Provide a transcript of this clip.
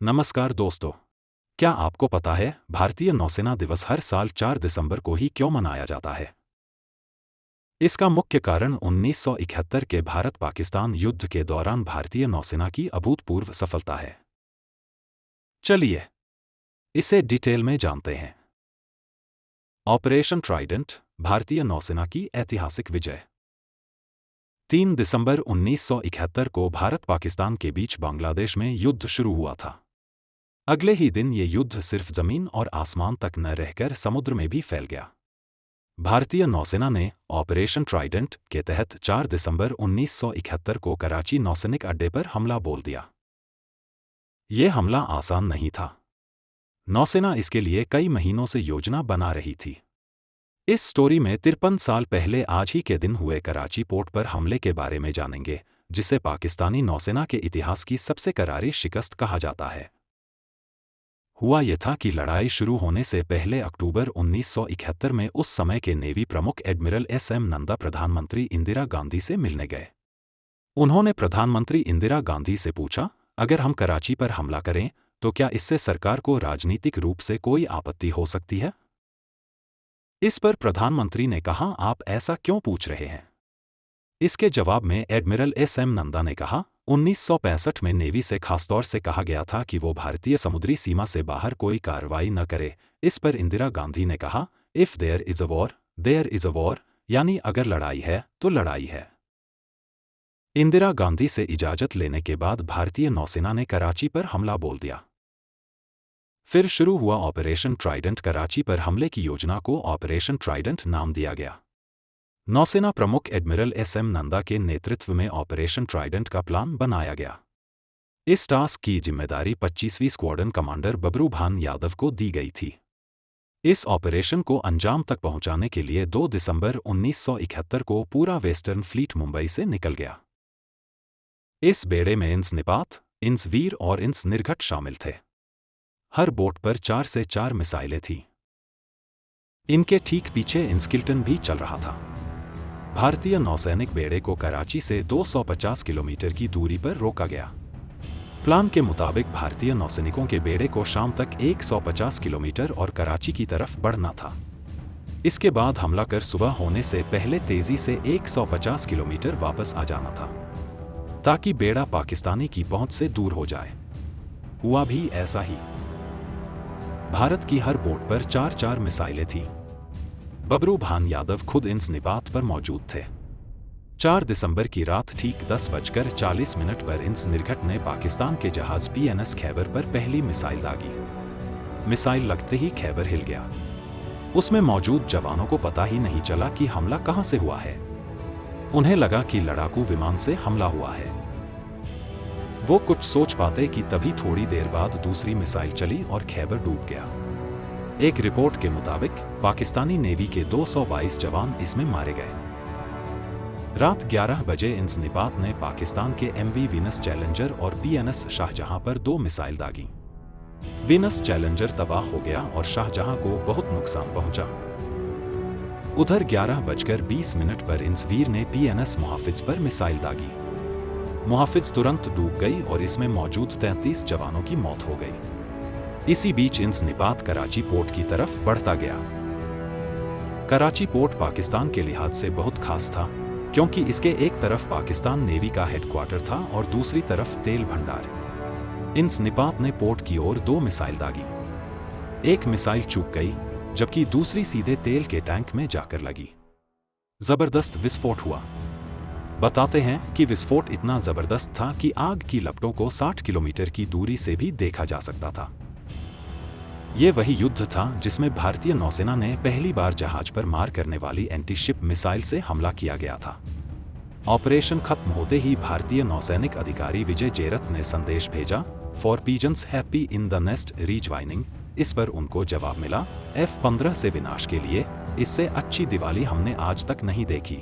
नमस्कार दोस्तों, क्या आपको पता है भारतीय नौसेना दिवस हर साल 4 दिसंबर को ही क्यों मनाया जाता है? इसका मुख्य कारण 1971 के भारत-पाकिस्तान युद्ध के दौरान भारतीय नौसेना की अभूतपूर्व सफलता है। चलिए इसे डिटेल में जानते हैं। ऑपरेशन ट्राइडेंट, भारतीय नौसेना की ऐतिहासिक विजय। 3 दिसंबर 1971 को भारत-पाकिस्तान के बीच बांग्लादेश में युद्ध शुरू हुआ था। अगले ही दिन ये युद्ध सिर्फ जमीन और आसमान तक न रहकर समुद्र में भी फैल गया। भारतीय नौसेना ने ऑपरेशन ट्राइडेंट के तहत 4 दिसंबर 1971 को कराची नौसैनिक अड्डे पर हमला बोल दिया। ये हमला आसान नहीं था। नौसेना इसके लिए कई महीनों से योजना बना रही थी। इस स्टोरी में 53 साल पहले आज ही के दिन हुए कराची पोर्ट पर हमले के बारे में जानेंगे, जिसे पाकिस्तानी नौसेना के इतिहास की सबसे करारी शिकस्त कहा जाता है। हुआ यह था कि लड़ाई शुरू होने से पहले अक्टूबर 1971 में उस समय के नेवी प्रमुख एडमिरल एस.एम. नंदा प्रधानमंत्री इंदिरा गांधी से मिलने गए। उन्होंने प्रधानमंत्री इंदिरा गांधी से पूछा, अगर हम कराची पर हमला करें तो क्या इससे सरकार को राजनीतिक रूप से कोई आपत्ति हो सकती है? इस पर प्रधानमंत्री ने कहा, आप ऐसा क्यों पूछ रहे हैं? इसके जवाब में एडमिरल एस.एम. नंदा ने कहा, 1965 में नेवी से खासतौर से कहा गया था कि वो भारतीय समुद्री सीमा से बाहर कोई कार्रवाई न करे। इस पर इंदिरा गांधी ने कहा, if there is a war, there is a war, यानी अगर लड़ाई है तो लड़ाई है। इंदिरा गांधी से इजाजत लेने के बाद भारतीय नौसेना ने कराची पर हमला बोल दिया। फिर शुरू हुआ ऑपरेशन ट्राइडेंट। कराची पर हमले की योजना को ऑपरेशन ट्राइडेंट नाम दिया गया। नौसेना प्रमुख एडमिरल एस.एम. नंदा के नेतृत्व में ऑपरेशन ट्राइडेंट का प्लान बनाया गया। इस टास्क की जिम्मेदारी 25वीं स्क्वाड्रन कमांडर बबरू भान यादव को दी गई थी। इस ऑपरेशन को अंजाम तक पहुंचाने के लिए 2 दिसंबर 1971 को पूरा वेस्टर्न फ्लीट मुंबई से निकल गया। इस बेड़े में इंस निपात, इंस वीर और इंस निर्घट शामिल थे। हर बोट पर 4 से 4 मिसाइलें थीं। इनके ठीक पीछे इंस्किल्टन भी चल रहा था। भारतीय नौसैनिक बेड़े को कराची से 250 किलोमीटर की दूरी पर रोका गया। प्लान के मुताबिक भारतीय नौसैनिकों के बेड़े को शाम तक 150 किलोमीटर और कराची की तरफ बढ़ना था। इसके बाद हमला कर सुबह होने से पहले तेजी से 150 किलोमीटर वापस आ जाना था, ताकि बेड़ा पाकिस्तानी की पहुंच से दूर हो जाए। हुआ भी ऐसा ही। भारत की हर बोट पर 4-4 मिसाइलें थीं। बबरू भान यादव खुद इंस निपात पर मौजूद थे। 4 दिसंबर की रात ठीक 10:40 पर इंस निर्घट ने पाकिस्तान के जहाज PNS खैबर पर पहली मिसाइल दागी। मिसाइल लगते ही खैबर हिल गया। उसमें मौजूद जवानों को पता ही नहीं चला कि हमला कहां से हुआ है। उन्हें लगा कि लड़ाकू विमान से हमला हुआ है। वो कुछ सोच पाते कि तभी थोड़ी देर बाद दूसरी मिसाइल चली और खैबर डूब गया। एक रिपोर्ट के मुताबिक पाकिस्तानी नेवी के 222 जवान इसमें मारे गए। रात 11 बजे इंस निपात ने पाकिस्तान के MV वीनस चैलेंजर और PNS शाहजहां पर 2 मिसाइल दागी। वीनस चैलेंजर तबाह हो गया और शाहजहां को बहुत नुकसान पहुंचा। उधर 11:20 पर इंस वीर ने PNS मुहाफिज पर मिसाइल दागी। मुहाफिज तुरंत डूब गई और इसमें मौजूद 33 जवानों की मौत हो गई। इसी बीच इंस निपात कराची पोर्ट की तरफ बढ़ता गया। कराची पोर्ट पाकिस्तान के लिहाज से बहुत खास था, क्योंकि इसके एक तरफ पाकिस्तान नेवी का हेडक्वार्टर था और दूसरी तरफ तेल भंडार। इंस निपात ने पोर्ट की ओर 2 मिसाइल दागी। एक मिसाइल चूक गई, जबकि दूसरी सीधे तेल के टैंक में जाकर लगी। जबरदस्त विस्फोट हुआ। बताते हैं कि विस्फोट इतना जबरदस्त था कि आग की लपटों को 60 किलोमीटर की दूरी से भी देखा जा सकता था। ये वही युद्ध था जिसमें भारतीय नौसेना ने पहली बार जहाज पर मार करने वाली एंटी-शिप मिसाइल से हमला किया गया था। ऑपरेशन खत्म होते ही भारतीय नौसैनिक अधिकारी विजय जेरथ ने संदेश भेजा, four pigeons happy in the nest rejoining. इस पर उनको जवाब मिला, F-15 से विनाश के लिए, इससे अच्छी दिवाली हमने आज तक नहीं देखी।